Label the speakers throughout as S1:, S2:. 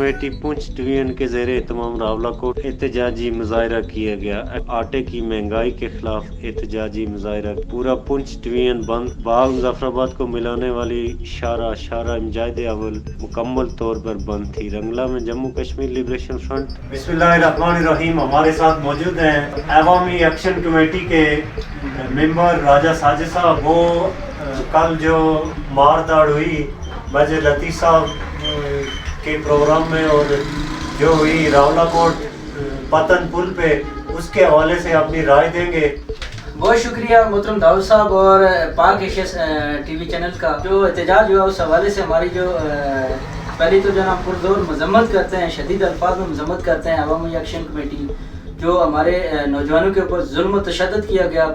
S1: Committee Poonch division के ज़ेर एहतमाम रावलाकोट एहतजाजी मुजाहरा किया गया। आटे की महंगाई के खिलाफ एहतजाजी मुजाहरा। पूरा पुंछ डिवीजन बंद। बाग मुजफ्फराबाद को मिलाने वाली शारा इमजाद अव्वल मुकम्मल तौर पर बंद थी। रंगला में जम्मू कश्मीर लिबरेशन फ्रंट। बिस्मिल्लाहिर्रहमानिर्रहीम। हमारे साथ मौजूद हैं अवामी एक्शन कमेटी के मेंबर राजा साजिद साहब। वो कल जो मारदाड़ हुई मेजर लतीफ़ साहब के प्रोग्राम में और जो हुई रावलाकोट पतन पुल पे, उसके हवाले से अपनी राय देंगे।
S2: बहुत शुक्रिया मोहतरम दाऊद साहब और पाक एशिया टीवी चैनल का। जो एहतजाज हुआ उस हवाले से हमारी जो पहली तो जो हम पुरजोर मजम्मत करते हैं, शदीद अल्फाज में मजम्मत करते हैं अवामी एक्शन कमेटी। जो हमारे नौजवानों के ऊपर जुल्म तशद्दुद किया गया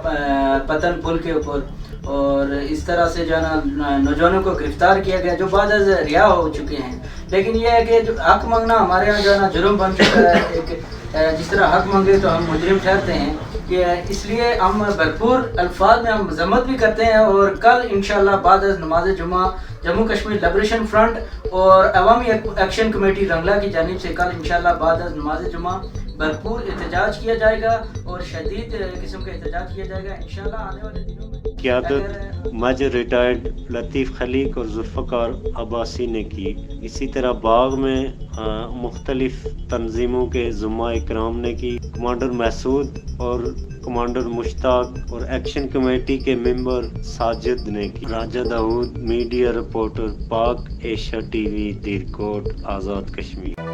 S2: पतन पुल के ऊपर, और इस तरह से जो है ना नौजवानों को गिरफ्तार किया गया जो बाद रिहा हो चुके हैं। लेकिन ये है कि जो हक मांगना हमारे यहाँ जो है ना जुर्म बन चुका है। एक जिस तरह हक मांगे तो हम मुजरिम ठहरते हैं, कि इसलिए हम भरपूर अल्फाज में हम मजम्मत भी करते हैं। और कल इंशाअल्लाह बाद नमाज जुमा जम्मू कश्मीर लिबरेशन फ्रंट और अवामी एक्शन कमेटी रंगला की जानिब से कल इंशाअल्लाह बाद नमाज जुमा भरपूर एहतजाज किया जाएगा और शदीद किस्म का एहतजाज किया जाएगा इंशाअल्लाह आने वाले दिनों में। क़यादत
S1: मेजर रिटायर्ड लतीफ़ खलीक और जुल्फ़कार अब्बासी ने की। इसी तरह बाग में मुख्तलिफ तंजीमों के ज़ुम्मा इकराम ने की। कमांडर महसूद और कमांडर मुश्ताक और एक्शन कमेटी के मेंबर साजिद ने की। राजा दाऊद, मीडिया रिपोर्टर, पाक एशिया टीवी, दीरकोट, आज़ाद कश्मीर।